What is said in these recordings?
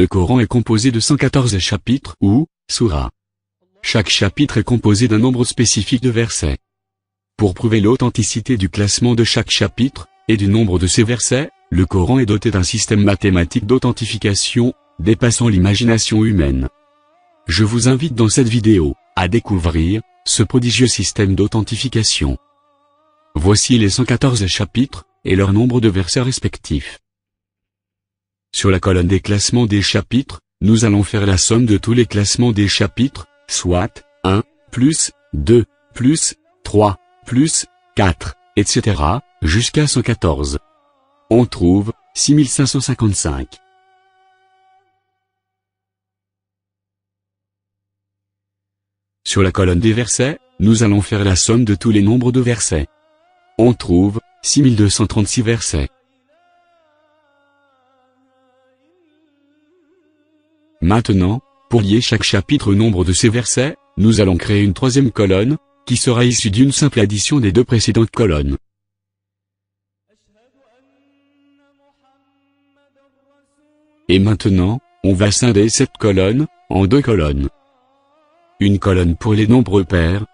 Le Coran est composé de 114 chapitres ou surahs. Chaque chapitre est composé d'un nombre spécifique de versets. Pour prouver l'authenticité du classement de chaque chapitre, et du nombre de ces versets, le Coran est doté d'un système mathématique d'authentification, dépassant l'imagination humaine. Je vous invite dans cette vidéo, à découvrir, ce prodigieux système d'authentification. Voici les 114 chapitres, et leur nombre de versets respectifs. Sur la colonne des classements des chapitres, nous allons faire la somme de tous les classements des chapitres, soit 1, plus 2, plus 3, plus 4, etc., jusqu'à 114. On trouve 6555. Sur la colonne des versets, nous allons faire la somme de tous les nombres de versets. On trouve 6236 versets. Maintenant, pour lier chaque chapitre au nombre de ces versets, nous allons créer une troisième colonne, qui sera issue d'une simple addition des deux précédentes colonnes. Et maintenant, on va scinder cette colonne, en deux colonnes. Une colonne pour les nombres pairs,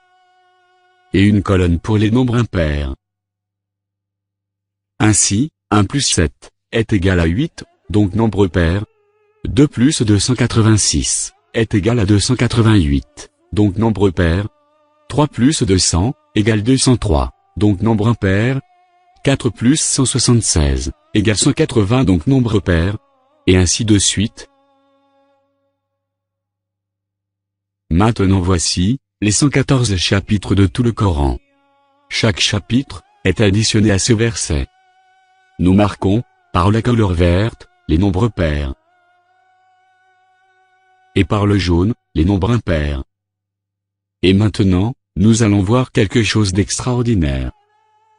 et une colonne pour les nombres impairs. Ainsi, 1 plus 7, est égal à 8, donc nombre pair. 2 plus 286, est égal à 288, donc nombre pair. 3 plus 200, égale 203, donc nombre impair. 4 plus 176, égale 180, donc nombre pair. Et ainsi de suite. Maintenant voici, les 114 chapitres de tout le Coran. Chaque chapitre, est additionné à ce verset. Nous marquons, par la couleur verte, les nombres pairs. Et par le jaune, les nombres impairs. Et maintenant, nous allons voir quelque chose d'extraordinaire.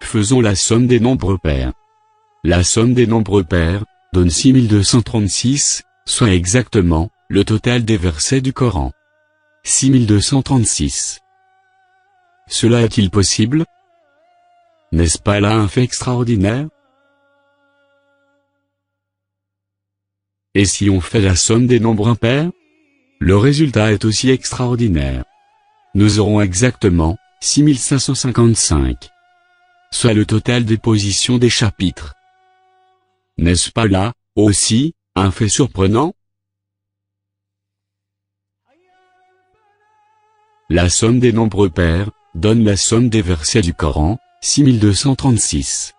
Faisons la somme des nombres pairs. La somme des nombres pairs, donne 6236, soit exactement, le total des versets du Coran. 6236. Cela est-il possible? N'est-ce pas là un fait extraordinaire? Et si on fait la somme des nombres impairs? Le résultat est aussi extraordinaire. Nous aurons exactement 6555. Soit le total des positions des chapitres. N'est-ce pas là, aussi, un fait surprenant? La somme des nombres pairs, donne la somme des versets du Coran, 6236.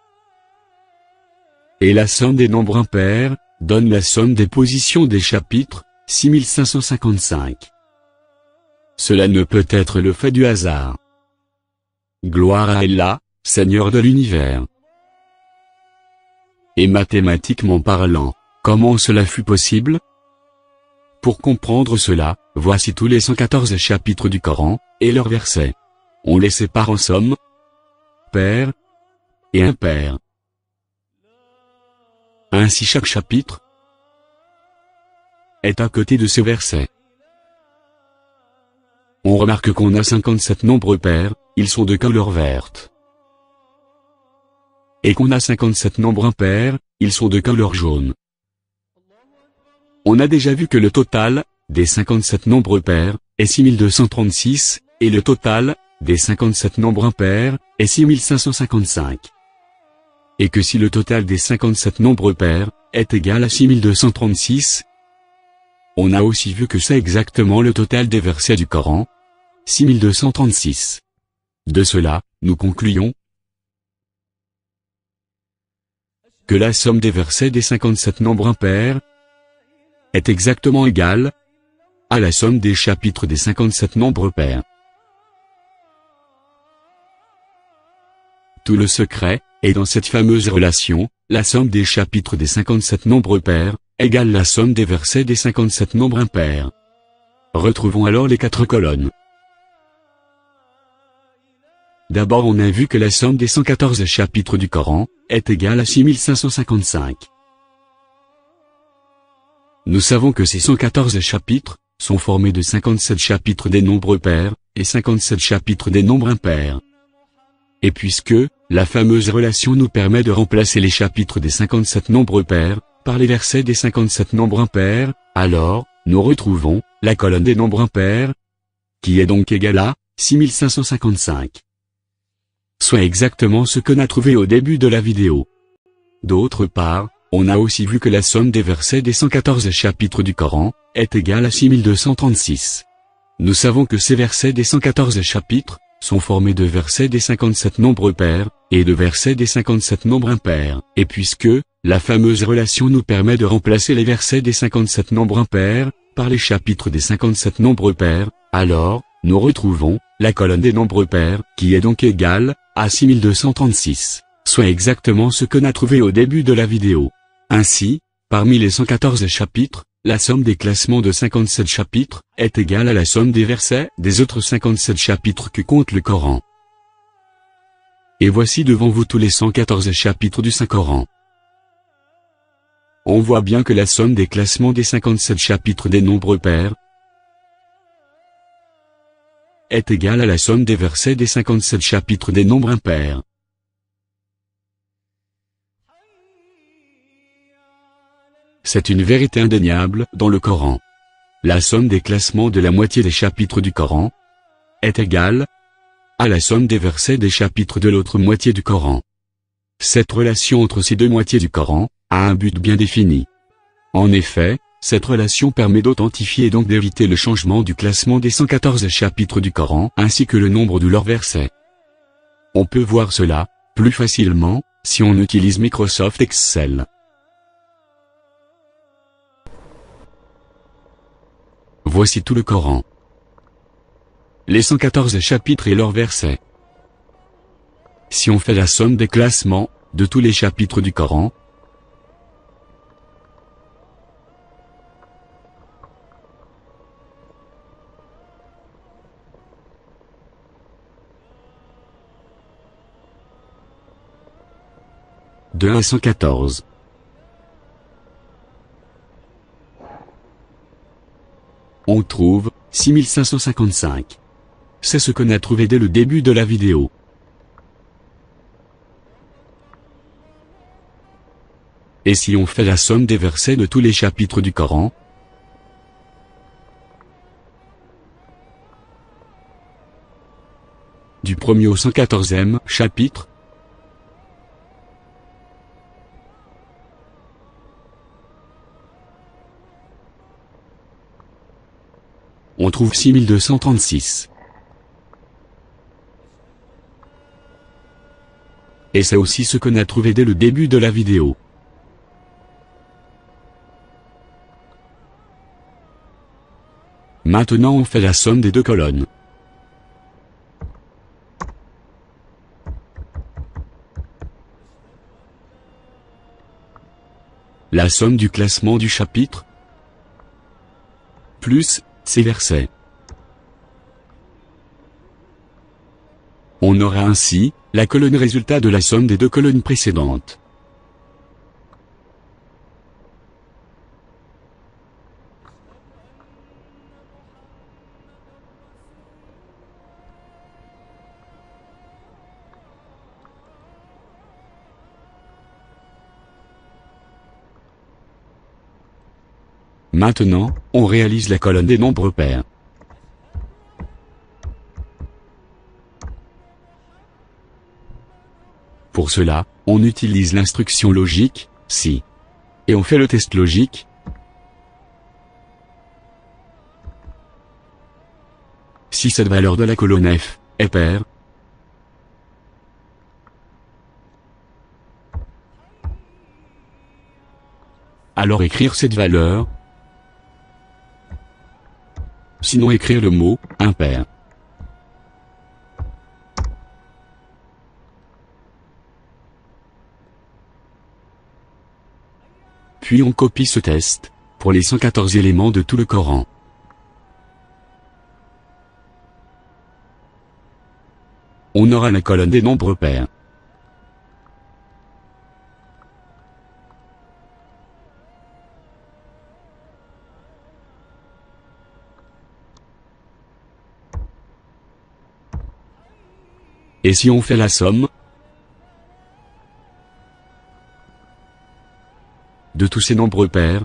Et la somme des nombres impairs, donne la somme des positions des chapitres, 6555. Cela ne peut être le fait du hasard. Gloire à Allah, Seigneur de l'univers. Et mathématiquement parlant, comment cela fut possible? Pour comprendre cela, voici tous les 114 chapitres du Coran, et leurs versets. On les sépare en somme, pairs et impairs. Ainsi chaque chapitre est à côté de ces versets. On remarque qu'on a 57 nombres pairs, ils sont de couleur verte. Et qu'on a 57 nombres impairs, ils sont de couleur jaune. On a déjà vu que le total, des 57 nombres pairs, est 6236, et le total, des 57 nombres impairs, est 6555. Et que si le total des 57 nombres pairs, est égal à 6236, on a aussi vu que c'est exactement le total des versets du Coran, 6236. De cela, nous concluons que la somme des versets des 57 nombres impairs est exactement égale à la somme des chapitres des 57 nombres pairs. Tout le secret est dans cette fameuse relation, la somme des chapitres des 57 nombres pairs égale la somme des versets des 57 nombres impairs. Retrouvons alors les 4 colonnes. D'abord on a vu que la somme des 114 chapitres du Coran est égale à 6555. Nous savons que ces 114 chapitres sont formés de 57 chapitres des nombres pairs et 57 chapitres des nombres impairs. Et puisque la fameuse relation nous permet de remplacer les chapitres des 57 nombres pairs par les versets des 57 nombres impairs, alors, nous retrouvons la colonne des nombres impairs, qui est donc égale à 6555. Soit exactement ce qu'on a trouvé au début de la vidéo. D'autre part, on a aussi vu que la somme des versets des 114 chapitres du Coran est égale à 6236. Nous savons que ces versets des 114 chapitres sont formés de versets des 57 nombres pairs, et de versets des 57 nombres impairs, et puisque la fameuse relation nous permet de remplacer les versets des 57 nombres impairs par les chapitres des 57 nombres pairs, alors, nous retrouvons la colonne des nombres pairs, qui est donc égale à 6236, soit exactement ce qu'on a trouvé au début de la vidéo. Ainsi, parmi les 114 chapitres, la somme des classements de 57 chapitres est égale à la somme des versets des autres 57 chapitres que compte le Coran. Et voici devant vous tous les 114 chapitres du Saint-Coran. On voit bien que la somme des classements des 57 chapitres des nombres pairs est égale à la somme des versets des 57 chapitres des nombres impairs. C'est une vérité indéniable dans le Coran. La somme des classements de la moitié des chapitres du Coran est égale à la somme des versets des chapitres de l'autre moitié du Coran. Cette relation entre ces deux moitiés du Coran a un but bien défini. En effet, cette relation permet d'authentifier et donc d'éviter le changement du classement des 114 chapitres du Coran ainsi que le nombre de leurs versets. On peut voir cela plus facilement si on utilise Microsoft Excel. Voici tout le Coran. Les 114 chapitres et leurs versets. Si on fait la somme des classements de tous les chapitres du Coran, de 1 à 114. On trouve 6555. C'est ce qu'on a trouvé dès le début de la vidéo. Et si on fait la somme des versets de tous les chapitres du Coran, du 1er au 114e chapitre, on trouve 6236. Et c'est aussi ce qu'on a trouvé dès le début de la vidéo. Maintenant on fait la somme des deux colonnes. La somme du classement du chapitre plus ces versets. On aura ainsi la colonne résultat de la somme des deux colonnes précédentes. Maintenant, on réalise la colonne des nombres pairs. Pour cela, on utilise l'instruction logique, si. Et on fait le test logique. Si cette valeur de la colonne F est paire, alors écrire cette valeur, sinon écrire le mot impair. Puis on copie ce test pour les 114 éléments de tout le Coran. On aura la colonne des nombres pairs. Et si on fait la somme de tous ces nombres pairs,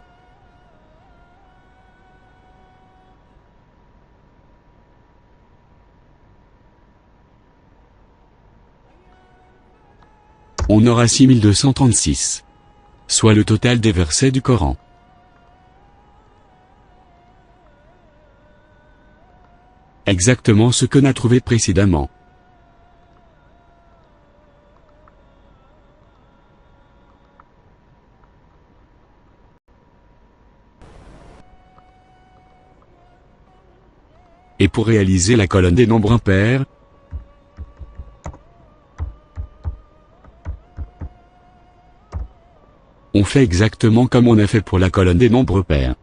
on aura 6236. Soit le total des versets du Coran. Exactement ce qu'on a trouvé précédemment. Et pour réaliser la colonne des nombres impairs, on fait exactement comme on a fait pour la colonne des nombres pairs.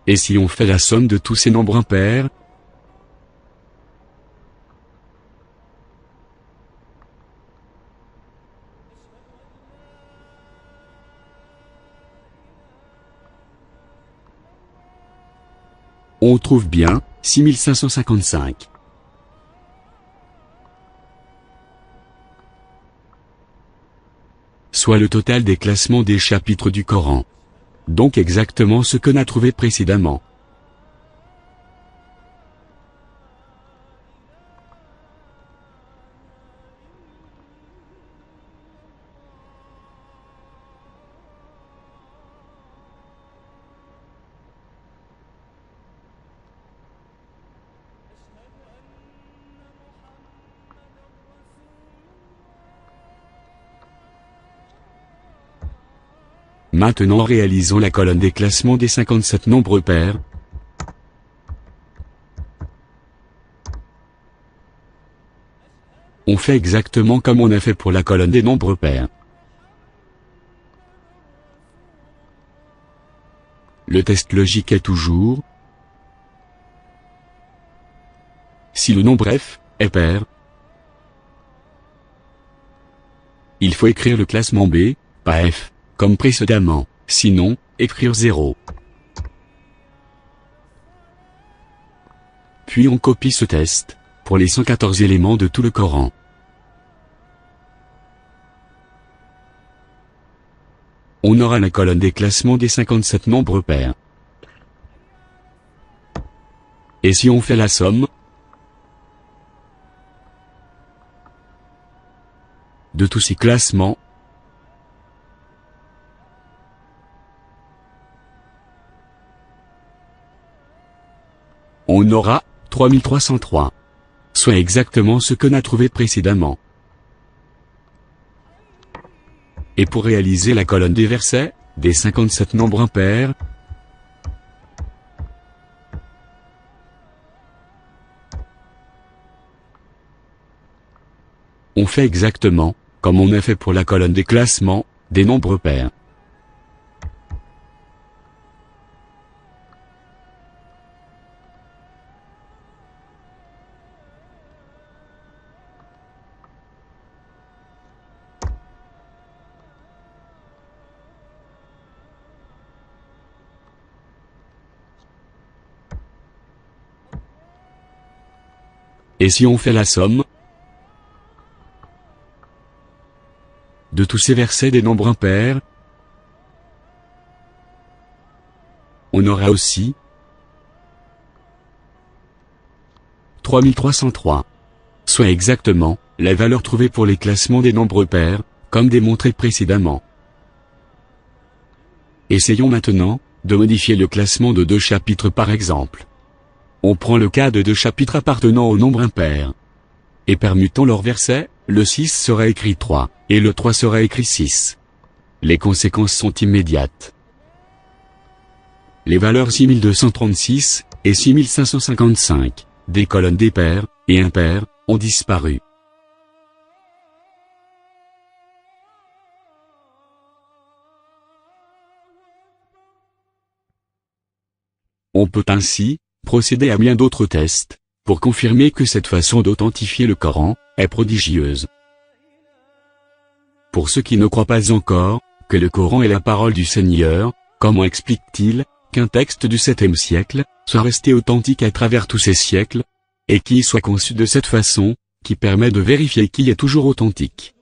Et si on fait la somme de tous ces nombres impairs, on trouve bien 6555. Soit le total des classements des chapitres du Coran. Donc exactement ce qu'on a trouvé précédemment. Maintenant réalisons la colonne des classements des 57 nombres pairs. On fait exactement comme on a fait pour la colonne des nombres pairs. Le test logique est toujours: si le nombre f est pair, il faut écrire le classement B, pas f, comme précédemment, sinon, écrire 0. Puis on copie ce test, pour les 114 éléments de tout le Coran. On aura la colonne des classements des 57 nombres pairs. Et si on fait la somme de tous ces classements, on aura 3303. Soit exactement ce qu'on a trouvé précédemment. Et pour réaliser la colonne des versets, des 57 nombres impairs, on fait exactement comme on a fait pour la colonne des classements, des nombres pairs. Et si on fait la somme de tous ces versets des nombres impairs, on aura aussi 3303. Soit exactement la valeur trouvée pour les classements des nombres pairs, comme démontré précédemment. Essayons maintenant de modifier le classement de 2 chapitres par exemple. On prend le cas de 2 chapitres appartenant au nombre impair. Et permutant leurs versets, le 6 sera écrit 3, et le 3 sera écrit 6. Les conséquences sont immédiates. Les valeurs 6236 et 6555, des colonnes des pairs et impairs, ont disparu. On peut ainsi procédé à bien d'autres tests, pour confirmer que cette façon d'authentifier le Coran est prodigieuse. Pour ceux qui ne croient pas encore que le Coran est la parole du Seigneur, comment explique-t-il qu'un texte du 7e siècle soit resté authentique à travers tous ces siècles, et qu'il soit conçu de cette façon, qui permet de vérifier qu'il est toujours authentique?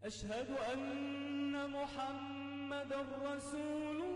أشهد أن محمدًا رسول